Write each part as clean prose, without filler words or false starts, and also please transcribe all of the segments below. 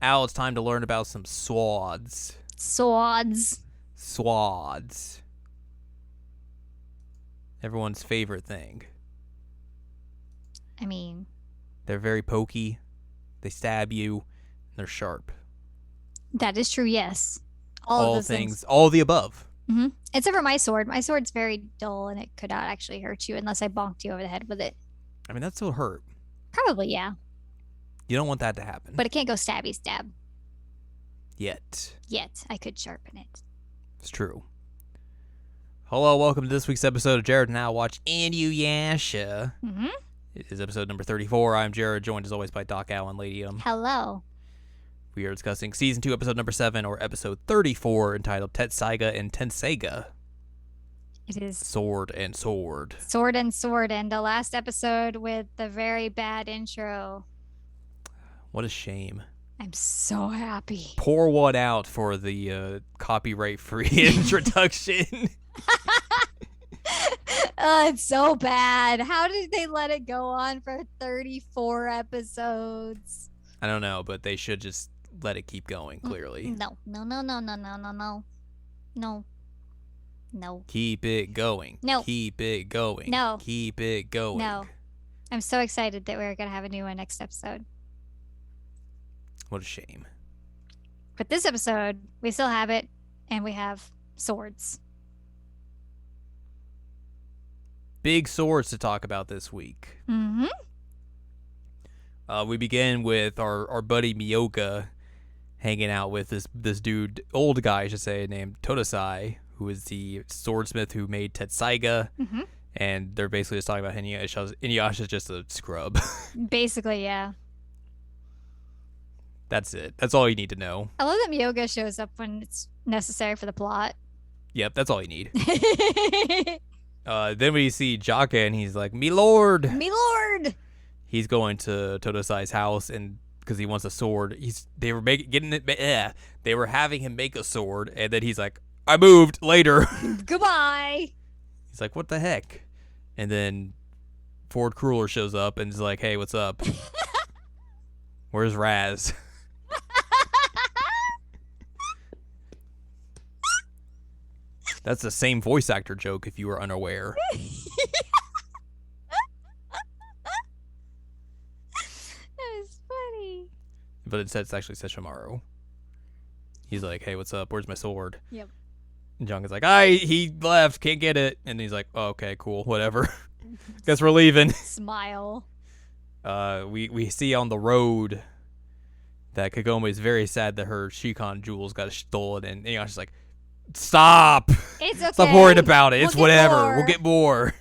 Al, it's time to learn about some swords. Swords. Swords. Everyone's favorite thing. I mean, They're very pokey. They stab you. And they're sharp. that is true, yes. All of those things. All of the above. Mm-hmm. Except for my sword. My sword's very dull and it could not actually hurt you unless I bonked you over the head with it. I mean, that still hurt. Probably, yeah. You don't want that to happen. But it can't go stabby stab. Yet. I could sharpen it. It's true. Hello, welcome to this week's episode of Jared Now Watch Inuyasha. Mm-hmm. It is episode number 34. I'm Jared, joined as always by Doc Allen, Lady Hello. We are discussing Season 2, Episode number 7, or Episode 34, entitled Tetsusaiga and Tenseiga. It is Sword and Sword. Sword and Sword, and the last episode with the very bad intro. What a shame. I'm so happy. Pour one out for the copyright-free introduction. It's so bad. How did they let it go on for 34 episodes? I don't know, but they should just let it keep going, clearly. No. Keep it going. No. Keep it going. No. Keep it going. No. I'm so excited that we're going to have a new one next episode. What a shame. But this episode, we still have it, and we have swords. Big swords to talk about this week. Mm-hmm. We begin with our buddy Miyoka hanging out with this dude, old guy, I should say, named Tetsusaiga, who is the swordsmith who made Tenseiga. Mm-hmm. And they're basically just talking about Inuyasha. Inuyasha's just a scrub. Basically, yeah. That's it. That's all you need to know. I love that Miyoga shows up when it's necessary for the plot. Yep, that's all you need. Then we see Jaka, and he's like, "Me lord!" Me lord! He's going to Totosai's house, and because he wants a sword, they were having him make a sword, and then he's like, "I moved later." Goodbye. He's like, "What the heck?" And then Ford Crueler shows up and is like, "Hey, what's up? Where's Raz?" That's the same voice actor joke if you were unaware. That is funny. But it's actually Sesshomaru. He's like, "Hey, what's up? Where's my sword?" Yep. And Junk is like, he left, can't get it. And he's like, "Oh, okay, cool, whatever. Guess we're leaving." Smile. We see on the road that Kagome is very sad that her Shikon jewels got stolen, and Inuyasha's like, "Stop! It's okay. Stop worrying about it. It's We'll get whatever. more." We'll get more."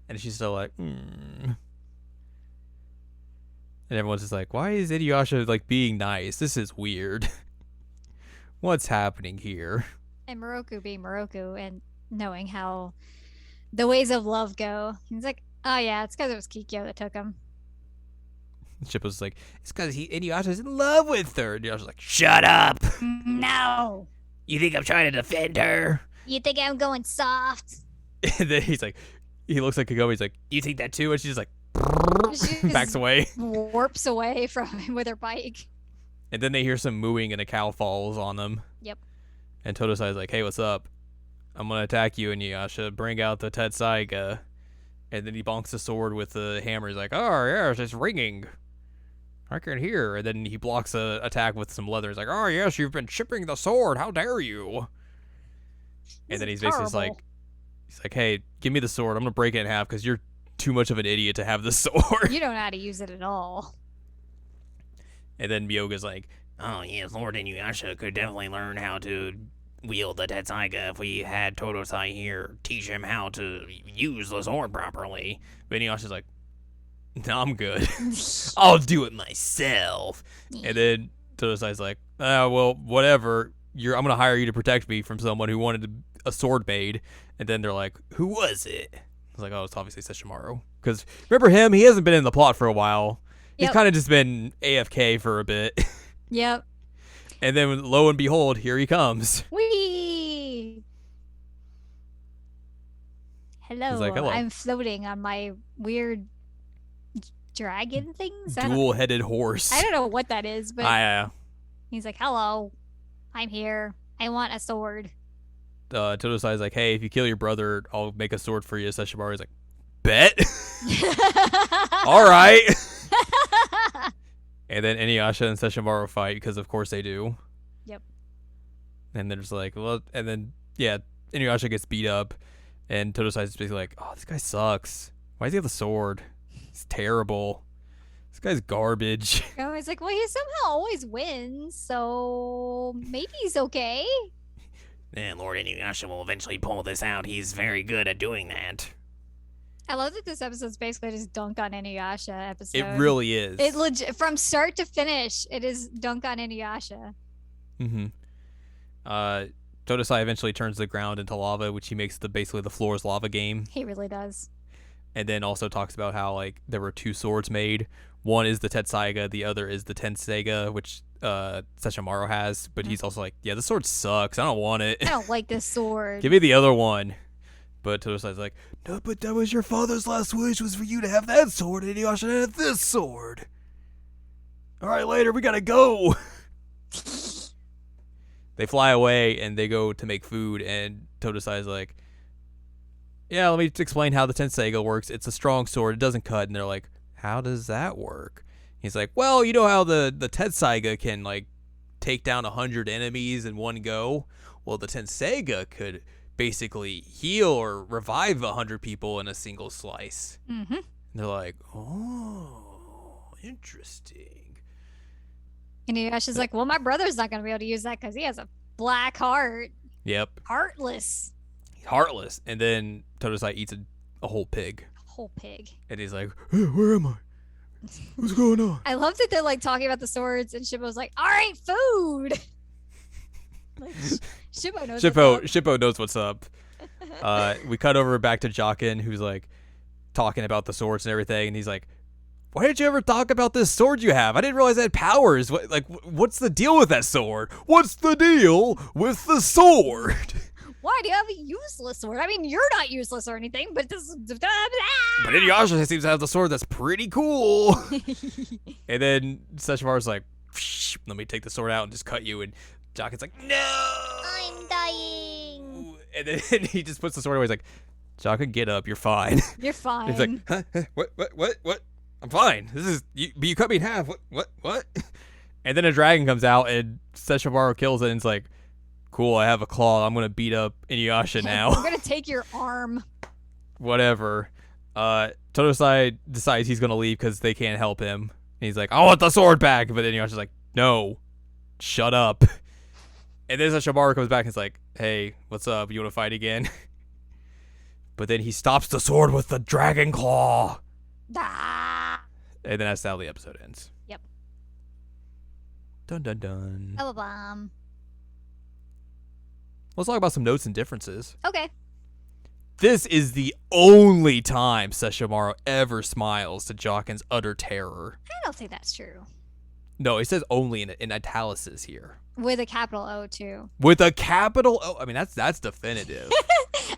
And she's still like, And everyone's just like, "Why is Inuyasha like being nice? This is weird. What's happening here?" And Moroku being Moroku and knowing how the ways of love go. He's like, "Oh yeah, it's because it was Kikyo that took him." Shippo's like, "It's because Inuyasha's in love with her." And Inuyasha's like, "Shut up! No. You think I'm trying to defend her?" You think I'm going soft? And then he looks like Kagome. He's like, "You think that too?" And she's just like, She backs just away. warps away from him with her bike. And then they hear some mooing, and a cow falls on them. Yep. And Totosai's like, "Hey, what's up? I'm gonna attack you, Inuyasha. Bring out the Tetsaiga." And then he bonks the sword with the hammer. He's like, "Oh yes, it's ringing. I can hear." And then he blocks a attack with some leather. He's like, "Oh yes, you've been chipping the sword. How dare you?" And then he's basically just like, "Hey, give me the sword. I'm gonna break it in half because you're too much of an idiot to have the sword." You don't know how to use it at all. And then Miyoga's like, "Oh yes, Lord Inuyasha could definitely learn how to wield the Tetsaiga if we had Totosai here, teach him how to use the sword properly." But Inuyasha's like, "No, I'm good. I'll do it myself." And then Totosai's like, "Well, whatever. I'm gonna hire you to protect me from someone who wanted a sword made." And then they're like, "Who was it?" I was like, "Oh, it's obviously Sesshomaru." Because remember him? He hasn't been in the plot for a while. He's Yep. kind of just been AFK for a bit. Yep. And then lo and behold, here he comes. Whee! Hello. like, "Hello." I'm floating on my weird dragon things. Dual-headed horse. I don't know what that is, but I He's like, hello, I'm here. I want a sword. Totosai's like, hey, if you kill your brother, I'll make a sword for you. Sesshomaru's like, bet. All right. And then Inuyasha and Sesshomaru fight because of course they do. Yep. And they're just like, well, and then yeah, Inuyasha gets beat up, and Totosai's basically like, oh, this guy sucks. Why does he have the sword? He's terrible. This guy's garbage. I was like, well, he somehow always wins, so maybe he's okay. And Lord Inuyasha will eventually pull this out. He's very good at doing that. I love that this episode's basically just dunk on Inuyasha episode. It really is. It legit from start to finish. It is dunk on Inuyasha. Mm-hmm. Totosai eventually turns the ground into lava, which he makes basically the floor's lava game. He really does. And then also talks about how like there were two swords made. One is the Tetsaiga, the other is the Tenseiga, which Sesshomaru has. But he's also like, yeah, the sword sucks. I don't want it. I don't like this sword. Give me the other one. But Totosai's like, no, but that was your father's last wish, was for you to have that sword, and you should have this sword. All right, later, we gotta go. They fly away, and they go to make food, and Totosai's like, yeah, let me explain how the Tenseiga works. It's a strong sword. It doesn't cut. And they're like, how does that work? He's like, well, you know how the Tetsaiga can, like, take down 100 enemies in one go? Well, the Tenseiga could basically heal or revive 100 people in a single slice. Mm-hmm. And they're like, oh, interesting. And Inuyasha's like, well, my brother's not going to be able to use that because he has a black heart. Yep. Heartless. Heartless. And then Totosai eats a whole pig. A whole pig. And he's like, hey, where am I? What's going on? I love that they're like talking about the swords, and Shippo's like, all right, food. Like, Shippo knows Shippo knows what's up. We cut over back to Jockin, who's like talking about the swords and everything, and he's like, why did you ever talk about this sword you have? I didn't realize it had powers. What's the deal with that sword? What's the deal with the sword? Why do you have a useless sword? I mean, you're not useless or anything, but this. But Inuyasha seems to have the sword that's pretty cool. And then Sesshomaru's like, let me take the sword out and just cut you. And Jockin's like, no! I'm dying! And then he just puts the sword away. He's like, Jockin, get up. You're fine. You're fine. He's like, huh? What? I'm fine. This is, you cut me in half. What? And then a dragon comes out and Sesshomaru kills it and it's like, cool, I have a claw. I'm going to beat up Inuyasha now. I'm going to take your arm. Whatever. Totosai decides he's going to leave because they can't help him. And he's like, I want the sword back. But then Inuyasha's like, no, shut up. And then Sesshomaru comes back and is like, hey, what's up? You want to fight again? But then he stops the sword with the dragon claw. Ah. And then that's how the episode ends. Yep. Dun dun dun. Oh, bomb. Let's talk about some notes and differences. Okay. This is the only time Sesshomaru ever smiles to Jockin's utter terror. I don't think that's true. No, it says only in italics here. With a capital O, too. With a capital O? I mean, that's definitive.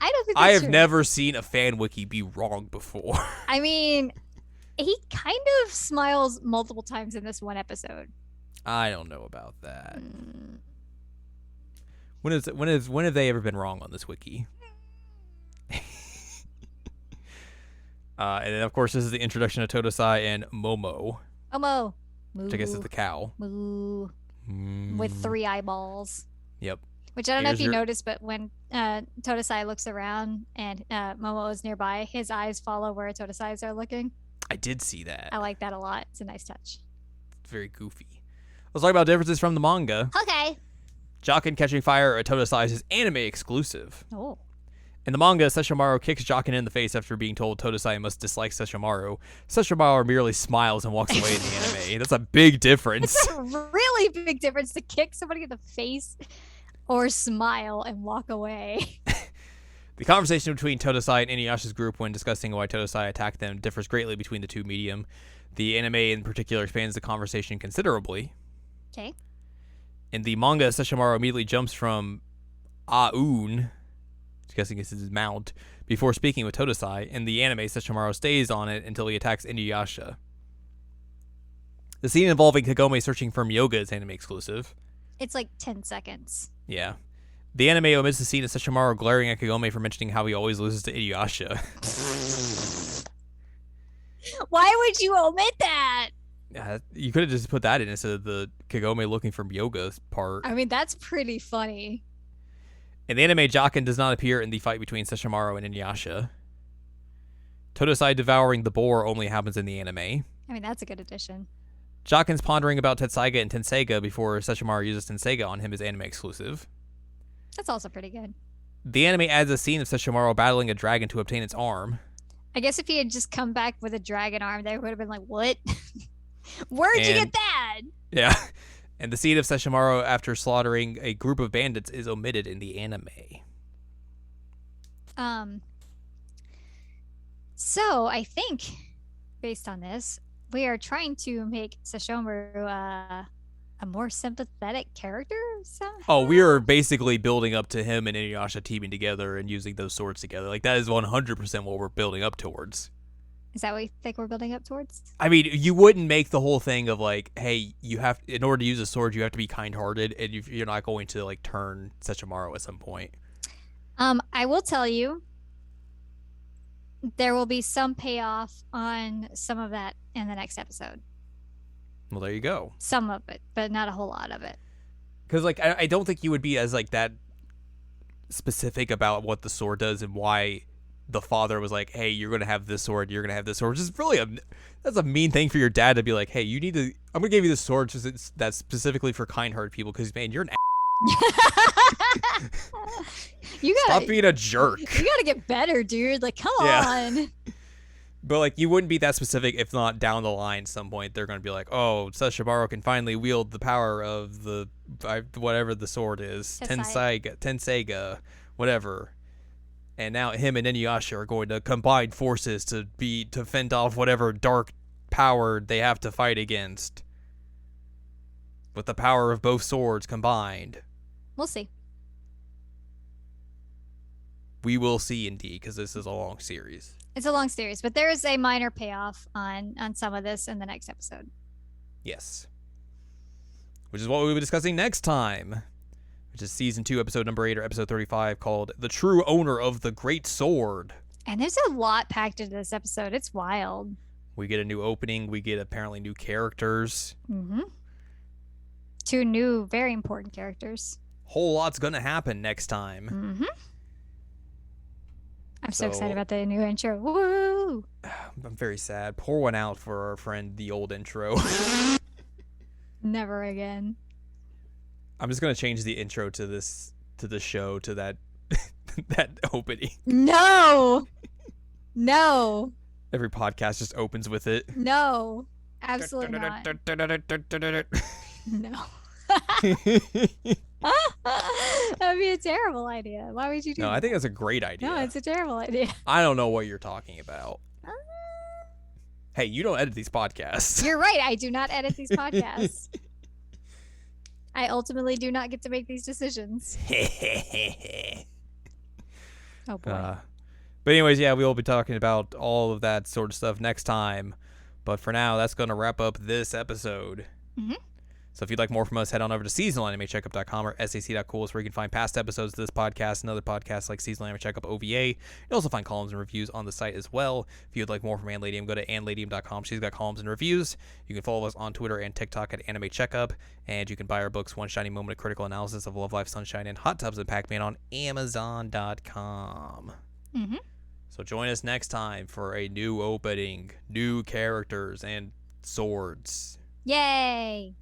I don't think that's I have true. never seen a fan wiki be wrong before. I mean, he kind of smiles multiple times in this one episode. I don't know about that. Mm. When have they ever been wrong on this wiki? And then, of course, this is the introduction of Totosai and Momo. Omo. Moo. Which I guess is the cow. Moo. With 3 eyeballs. Yep. Which I don't know Here's if you your- noticed, but when Totosai looks around and Momo is nearby, his eyes follow where Totosai's are looking. I did see that. I like that a lot. It's a nice touch. It's very goofy. Let's talk about differences from the manga. Okay. Jockin catching fire at Totosai is anime exclusive. Oh. In the manga, Sesshomaru kicks Jockin in the face after being told Totosai must dislike Sesshomaru. Sesshomaru merely smiles and walks away in the anime. That's a big difference. It's a really big difference to kick somebody in the face or smile and walk away. The conversation between Totosai and Inuyasha's group when discussing why Totosai attacked them differs greatly between the two medium. The anime in particular expands the conversation considerably. Okay. In the manga, Sesshomaru immediately jumps from Aun, I'm guessing it's his mount, before speaking with Totosai. In the anime, Sesshomaru stays on it until he attacks Inuyasha. The scene involving Kagome searching for Myoga is anime exclusive. It's like 10 seconds. Yeah. The anime omits the scene of Sesshomaru glaring at Kagome for mentioning how he always loses to Inuyasha. Why would you omit that? You could have just put that in instead of the Kagome looking for Myoga part. I mean, that's pretty funny. In the anime, Jaken does not appear in the fight between Sesshomaru and Inuyasha. Totosai devouring the boar only happens in the anime. I mean, that's a good addition. Jaken's pondering about Tetsaiga and Tenseiga before Sesshomaru uses Tenseiga on him is anime exclusive. That's also pretty good. The anime adds a scene of Sesshomaru battling a dragon to obtain its arm. I guess if he had just come back with a dragon arm, they would have been like, what? Where'd you get that? Yeah. And the scene of Sesshomaru after slaughtering a group of bandits is omitted in the anime. So I think, based on this, we are trying to make Sesshomaru a more sympathetic character somehow. Oh, we are basically building up to him and Inuyasha teaming together and using those swords together. Like, that is 100% what we're building up towards. Is that what you think we're building up towards? I mean, you wouldn't make the whole thing of like, hey, you have, in order to use a sword, you have to be kind-hearted, and you're not going to like turn Sesshomaru at some point. I will tell you, there will be some payoff on some of that in the next episode. Well, there you go. Some of it, but not a whole lot of it. Because like, I don't think you would be as like that specific about what the sword does and why the father was like, hey, you're gonna have this sword, you're gonna have this sword. Which is really that's a mean thing for your dad to be like, hey, you need to, I'm gonna give you this sword just that's specifically for kind-hearted people because man, you're an You gotta stop being a jerk. You gotta get better, dude. Like, come on. But like, you wouldn't be that specific if not down the line. At some point, they're gonna be like, oh, Sesshomaru can finally wield the power of the whatever the sword is, Tenseiga, whatever. And now him and Inuyasha are going to combine forces to fend off whatever dark power they have to fight against. With the power of both swords combined. We'll see. We will see indeed, because this is a long series. It's a long series, but there is a minor payoff on some of this in the next episode. Yes. Which is what we'll be discussing next time. Which is season 2, episode number 8, or episode 35, called The True Owner of the Great Sword. And there's a lot packed into this episode. It's wild. We get a new opening. We get apparently new characters. Mm-hmm. 2 new, very important characters. Whole lot's gonna happen next time. Mm-hmm. I'm so excited about the new intro. Woo! I'm very sad. Pour one out for our friend, the old intro. Never again. I'm just gonna change the intro to the show to that that opening. No. No. Every podcast just opens with it. No. Absolutely not. No. That'd be a terrible idea. Why would you do that? No, I think that's a great idea. No, it's a terrible idea. I don't know what you're talking about. Hey, you don't edit these podcasts. You're right. I do not edit these podcasts. I ultimately do not get to make these decisions. Oh, boy. But anyways, yeah, we will be talking about all of that sort of stuff next time. But for now, that's going to wrap up this episode. Mm-hmm. So if you'd like more from us, head on over to seasonalanimecheckup.com or sac.cool, where you can find past episodes of this podcast and other podcasts like Seasonal Anime Checkup OVA. You'll also find columns and reviews on the site as well. If you'd like more from Anladium, go to anladium.com. She's got columns and reviews. You can follow us on Twitter and TikTok at Anime Checkup. And you can buy our books, One Shiny Moment, A Critical Analysis of Love Life, Sunshine, and Hot Tubs and Pac-Man on Amazon.com. Mm-hmm. So join us next time for a new opening, new characters, and swords. Yay!